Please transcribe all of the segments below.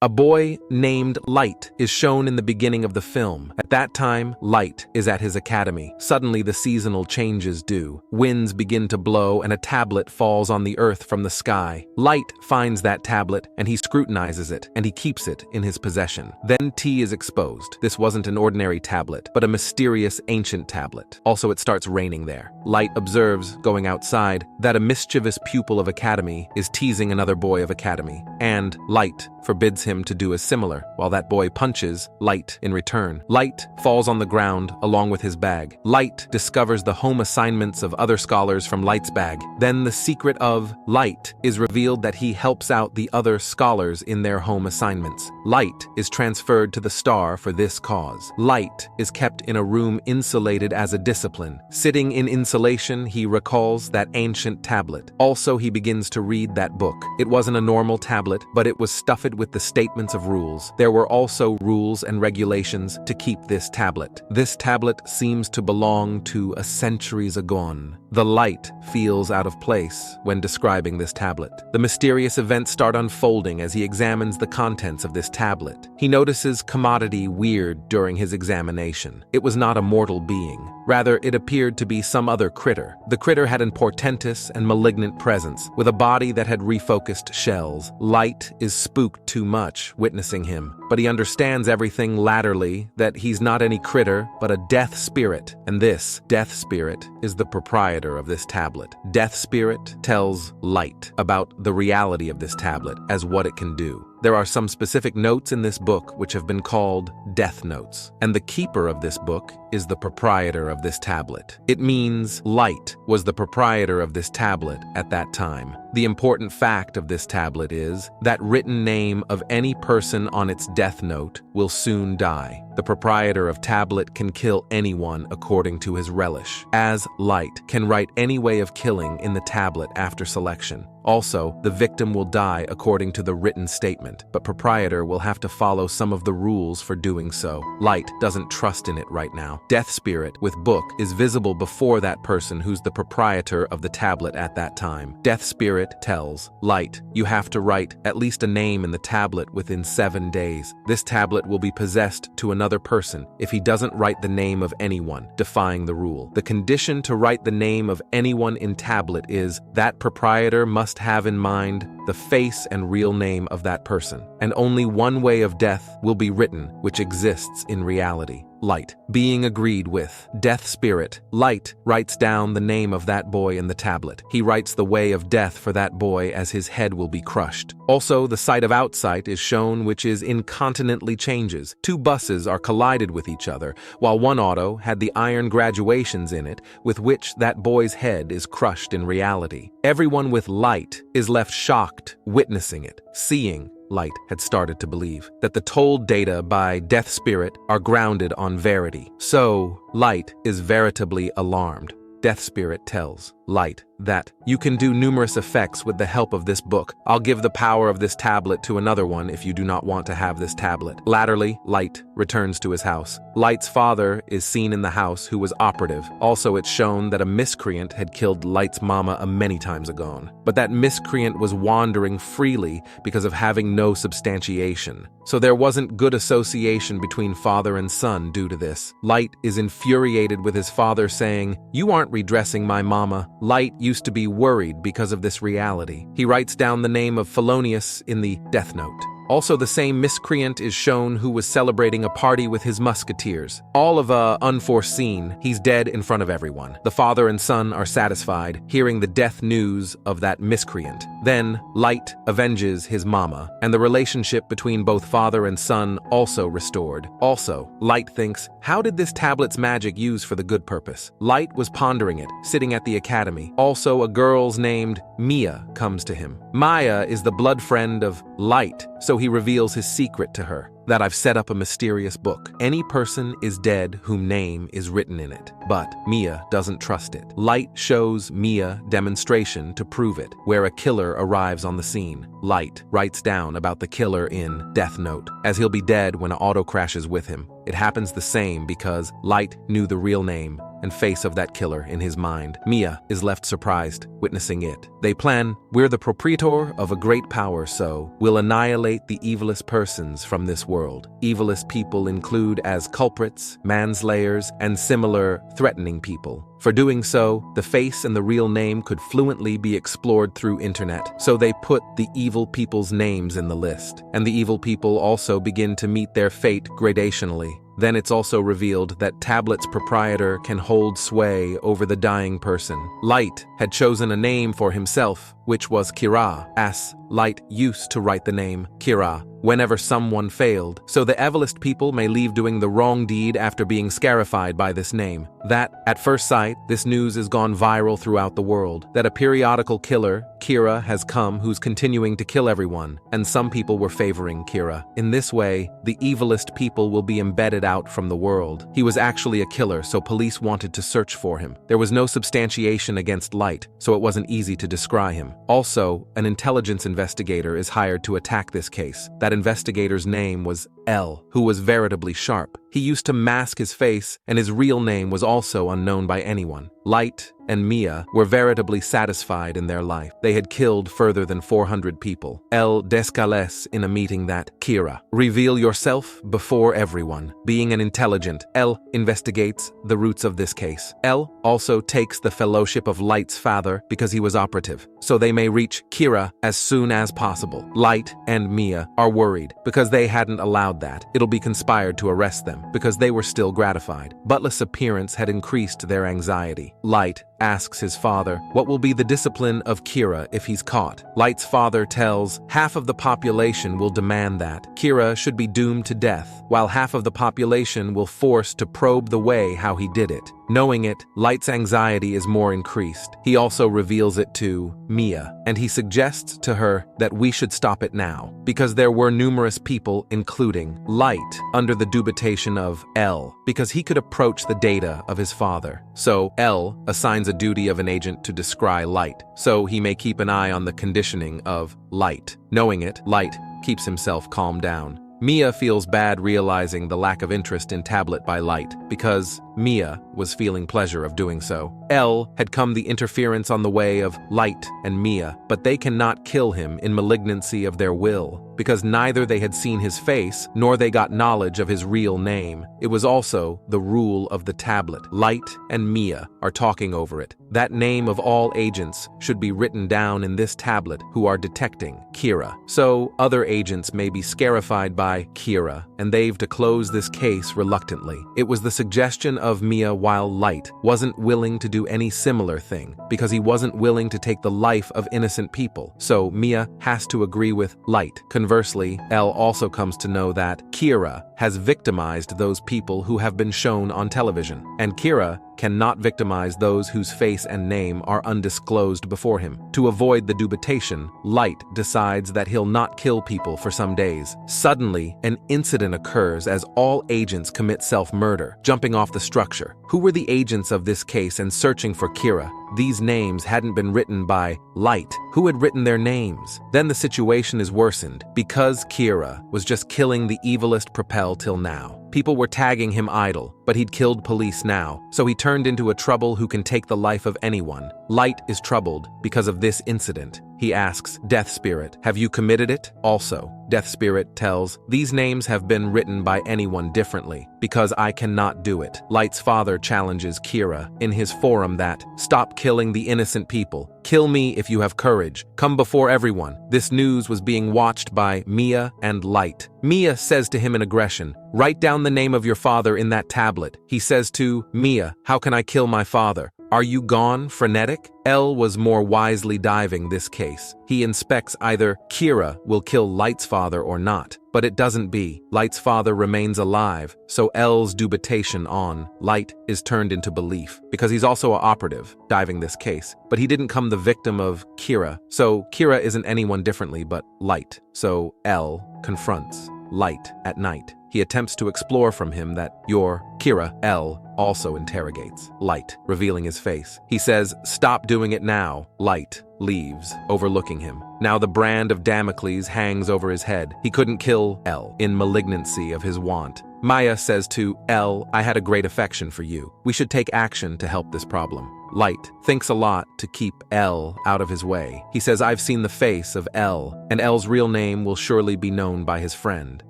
A boy named Light is shown in the beginning of the film. At that time, Light is at his academy. Suddenly, the seasonal changes do. Winds begin to blow and a tablet falls on the earth from the sky. Light finds that tablet and he scrutinizes it and he keeps it in his possession. Then T is exposed. This wasn't an ordinary tablet, but a mysterious ancient tablet. Also, it starts raining there. Light observes, going outside, that a mischievous pupil of academy is teasing another boy of academy, and Light forbids him to do as similar, while that boy punches Light in return. Light falls on the ground along with his bag. Light discovers the home assignments of other scholars from Light's bag. Then the secret of Light is revealed, that he helps out the other scholars in their home assignments. Light is transferred to the star for this cause. Light is kept in a room insulated as a discipline. Sitting in insulation, he recalls that ancient tablet. Also, he begins to read that book. It wasn't a normal tablet, but it was stuffed with the statements of rules. There were also rules and regulations to keep this tablet. This tablet seems to belong to a centuries agone. The Light feels out of place when describing this tablet. The mysterious events start unfolding as he examines the contents of this tablet. He notices commodity weird during his examination. It was not a mortal being. Rather, it appeared to be some other critter. The critter had a portentous and malignant presence, with a body that had refocused shells. Light is spooked too much, witnessing him, but he understands everything latterly, that he's not any critter, but a death spirit, and this death spirit is the proprietor of this tablet. Death spirit tells Light about the reality of this tablet as what it can do. There are some specific notes in this book which have been called death notes, and the keeper of this book is the proprietor of this tablet. It means Light was the proprietor of this tablet at that time. The important fact of this tablet is that written name of any person on its death note will soon die. The proprietor of tablet can kill anyone according to his relish, as Light can write any way of killing in the tablet after selection. Also, the victim will die according to the written statement, but proprietor will have to follow some of the rules for doing so. Light doesn't trust in it right now. Death spirit with book is visible before that person who's the proprietor of the tablet at that time. Death spirit tells Light, you have to write at least a name in the tablet within 7 days. This tablet will be possessed to another person if he doesn't write the name of anyone, defying the rule. The condition to write the name of anyone in tablet is that proprietor must have in mind the face and real name of that person, and only one way of death will be written which exists in reality. Light. Being agreed with death spirit, Light writes down the name of that boy in the tablet. He writes the way of death for that boy as his head will be crushed. Also, the sight of outsight is shown, which is incontinently changes. 2 buses are collided with each other, while one auto had the iron graduations in it with which that boy's head is crushed in reality. Everyone with Light is left shocked, witnessing it, seeing. Light had started to believe that the told data by Death Spirit are grounded on verity. So, Light is veritably alarmed. Death Spirit tells Light that you can do numerous effects with the help of this book. I'll give the power of this tablet to another one if you do not want to have this tablet. Latterly, Light returns to his house. Light's father is seen in the house, who was operative. Also, it's shown that a miscreant had killed Light's mama many times ago. But that miscreant was wandering freely because of having no substantiation. So there wasn't good association between father and son due to this. Light is infuriated with his father, saying, "You aren't redressing my mama." Light used to be worried because of this reality. He writes down the name of Felonius in the death note. Also, the same miscreant is shown who was celebrating a party with his musketeers. All of unforeseen, he's dead in front of everyone. The father and son are satisfied, hearing the death news of that miscreant. Then, Light avenges his mama, and the relationship between both father and son also restored. Also, Light thinks, how did this tablet's magic use for the good purpose? Light was pondering it, sitting at the academy. Also, a girl's named Mia comes to him. Maya is the blood friend of Light, so he reveals his secret to her, that I've set up a mysterious book. Any person is dead whom name is written in it, but Mia doesn't trust it. Light shows Mia demonstration to prove it, where a killer arrives on the scene. Light writes down about the killer in Death Note, as he'll be dead when an auto crashes with him. It happens the same because Light knew the real name and face of that killer in his mind. Mia is left surprised, witnessing it. They plan, we're the proprietor of a great power, so we'll annihilate the evilest persons from this world. Evilest people include as culprits, manslayers, and similar threatening people. For doing so, the face and the real name could fluently be explored through internet, so they put the evil people's names in the list. And the evil people also begin to meet their fate gradationally. Then it's also revealed that Tablet's proprietor can hold sway over the dying person. Light had chosen a name for himself, which was Kira, as Light used to write the name Kira whenever someone failed, so the evilest people may leave doing the wrong deed after being scarified by this name. That, at first sight, this news has gone viral throughout the world, that a periodical killer, Kira, has come who's continuing to kill everyone, and some people were favoring Kira. In this way, the evilest people will be embedded out from the world. He was actually a killer, so police wanted to search for him. There was no substantiation against Light, so it wasn't easy to descry him. Also, an intelligence investigator is hired to attack this case. That investigator's name was L, who was veritably sharp. He used to mask his face, and his real name was also unknown by anyone. Light and Mia were veritably satisfied in their life. They had killed further than 400 people. El Descales in a meeting that, Kira, reveal yourself before everyone. Being an intelligent, El investigates the roots of this case. El also takes the fellowship of Light's father because he was operative, so they may reach Kira as soon as possible. Light and Mia are worried because they hadn't allowed that. It'll be conspired to arrest them because they were still gratified. Butler's appearance had increased their anxiety. Light asks his father, what will be the discipline of Kira if he's caught? Light's father tells, half of the population will demand that Kira should be doomed to death, while half of the population will force to probe the way how he did it. Knowing it, Light's anxiety is more increased. He also reveals it to Mia, and he suggests to her that we should stop it now, because there were numerous people, including Light, under the dubitation of L, because he could approach the data of his father. So L assigns a duty of an agent to descry Light, so he may keep an eye on the conditioning of Light. Knowing it, Light keeps himself calmed down. Mia feels bad realizing the lack of interest in Tablet by Light, because Mia was feeling pleasure of doing so. L had come the interference on the way of Light and Mia, but they cannot kill him in malignancy of their will, because neither they had seen his face, nor they got knowledge of his real name. It was also the rule of the Tablet. Light and Mia are talking over it. That name of all agents should be written down in this tablet who are detecting Kira. So other agents may be scarified by Kira, and they've to close this case reluctantly. It was the suggestion of Mia while Light wasn't willing to do any similar thing, because he wasn't willing to take the life of innocent people. So Mia has to agree with Light. Conversely, Elle also comes to know that Kira has victimized those people who have been shown on television, and Kira cannot victimize those whose face and name are undisclosed before him. To avoid the dubitation, Light decides that he'll not kill people for some days. Suddenly, an incident occurs as all agents commit self-murder, jumping off the structure. Who were the agents of this case and searching for Kira? These names hadn't been written by Light. Who had written their names? Then the situation is worsened, because Kira was just killing the evilest Propel till now. People were tagging him idle, but he'd killed police now, so he turned into a trouble who can take the life of anyone. Light is troubled because of this incident. He asks, Death Spirit, have you committed it? Also, Death Spirit tells, these names have been written by anyone differently, because I cannot do it. Light's father challenges Kira in his forum that, stop killing the innocent people. Kill me if you have courage. Come before everyone. This news was being watched by Mia and Light. Mia says to him in aggression, write down the name of your father in that tablet. He says to Mia, how can I kill my father? Are you gone, frenetic? L was more wisely diving this case. He inspects either Kira will kill Light's father or not, but it doesn't be. Light's father remains alive, so L's dubitation on Light is turned into belief, because he's also an operative diving this case. But he didn't come the victim of Kira, so Kira isn't anyone differently but Light. So L confronts Light at night. He attempts to explore from him that your Kira, L, also interrogates Light, revealing his face. He says, stop doing it now. Light leaves, overlooking him. Now the brand of Damocles hangs over his head. He couldn't kill L in malignancy of his want. Maya says to L, I had a great affection for you. We should take action to help this problem. Light thinks a lot to keep L out of his way. He says, I've seen the face of L, and L's real name will surely be known by his friend.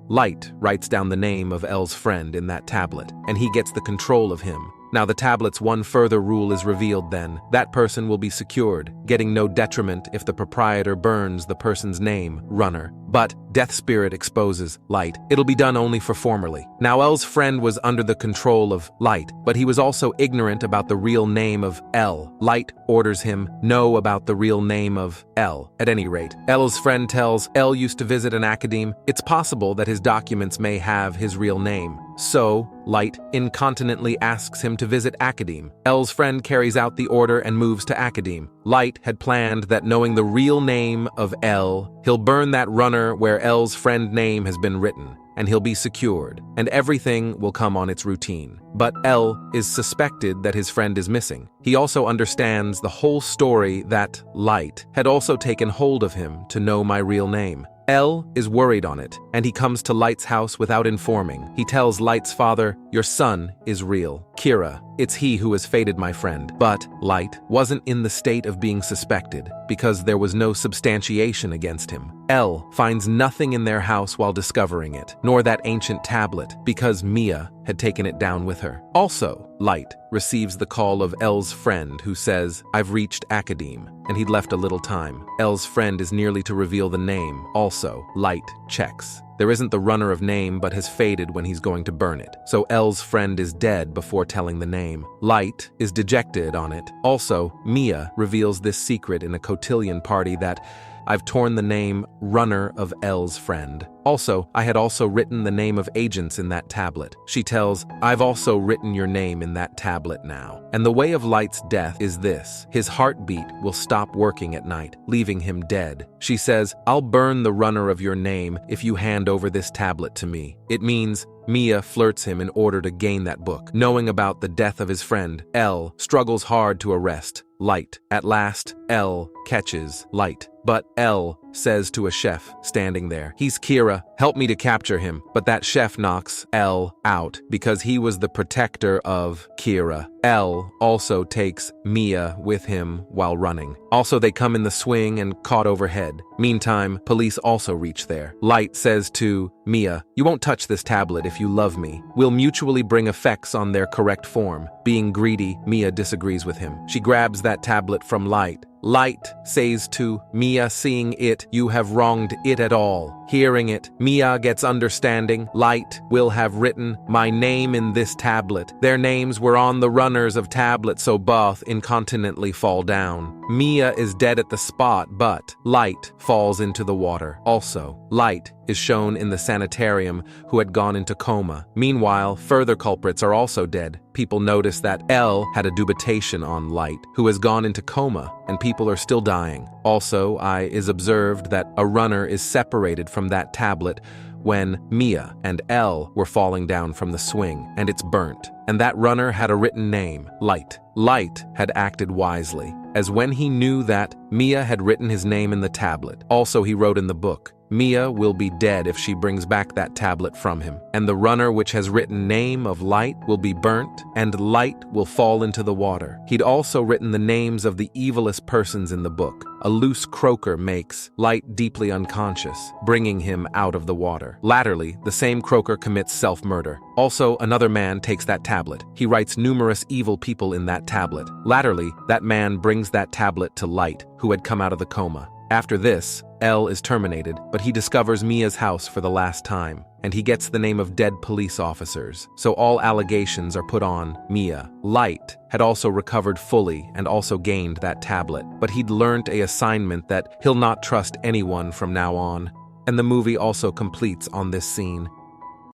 Light writes down the name of L's friend in that tablet, and he gets the control of him. Now the tablet's one further rule is revealed then. That person will be secured, getting no detriment if the proprietor burns the person's name, Runner. But Death Spirit exposes Light. It'll be done only for formerly. Now L's friend was under the control of Light, but he was also ignorant about the real name of L. Light orders him know about the real name of L. At any rate, L's friend tells L used to visit an academe. It's possible that his documents may have his real name. So, Light incontinently asks him to visit Academe. L's friend carries out the order and moves to Academe. Light had planned that knowing the real name of L, he'll burn that runner where L's friend name has been written, and he'll be secured, and everything will come on its routine. But L is suspected that his friend is missing. He also understands the whole story that Light had also taken hold of him to know my real name. L is worried on it, and he comes to Light's house without informing. He tells Light's father, your son is real. Kira, it's he who has fated my friend. But Light wasn't in the state of being suspected, because there was no substantiation against him. L finds nothing in their house while discovering it, nor that ancient tablet, because Mia had taken it down with her. Also, Light receives the call of L's friend who says, I've reached Academe, and he'd left a little time. L's friend is nearly to reveal the name. Also, Light checks. There isn't the runner of name but has faded when he's going to burn it. So L's friend is dead before telling the name. Light is dejected on it. Also, Mia reveals this secret in a cotillion party that I've torn the name Runner of L's friend. Also, I had also written the name of agents in that tablet. She tells, I've also written your name in that tablet now. And the way of Light's death is this. His heartbeat will stop working at night, leaving him dead. She says, I'll burn the runner of your name if you hand over this tablet to me. It means Mia flirts him in order to gain that book. Knowing about the death of his friend, L struggles hard to arrest Light. At last, L catches Light. But L says to a chef standing there, he's Kira, help me to capture him. But that chef knocks L out because he was the protector of Kira. L also takes Mia with him while running. Also, they come in the swing and caught overhead. Meantime, police also reach there. Light says to Mia, you won't touch this tablet if you love me. We'll mutually bring effects on their correct form. Being greedy, Mia disagrees with him. She grabs that tablet from Light. Light says to Mia, seeing it, you have wronged it at all. Hearing it, Mia gets understanding. Light will have written my name in this tablet. Their names were on the runners of tablet, so both incontinently fall down. Mia is dead at the spot, but Light falls into the water. Also, Light is shown in the sanitarium who had gone into coma. Meanwhile, further culprits are also dead. People notice that L had a dubitation on Light, who has gone into coma, and people are still dying. Also, is observed that a runner is separated from that tablet when Mia and L were falling down from the swing, and it's burnt. And that runner had a written name, Light. Light had acted wisely, as when he knew that Mia had written his name in the tablet. Also, he wrote in the book, Mia will be dead if she brings back that tablet from him, and the runner which has written name of Light will be burnt, and Light will fall into the water. He'd also written the names of the evilest persons in the book. A loose croaker makes Light deeply unconscious, bringing him out of the water. Latterly, the same croaker commits self-murder. Also, another man takes that tablet. He writes numerous evil people in that tablet. Latterly, that man brings that tablet to Light, who had come out of the coma. After this, L is terminated, but he discovers Mia's house for the last time, and he gets the name of dead police officers, so all allegations are put on Mia. Light had also recovered fully and also gained that tablet, but he'd learned an assignment that he'll not trust anyone from now on. And the movie also completes on this scene.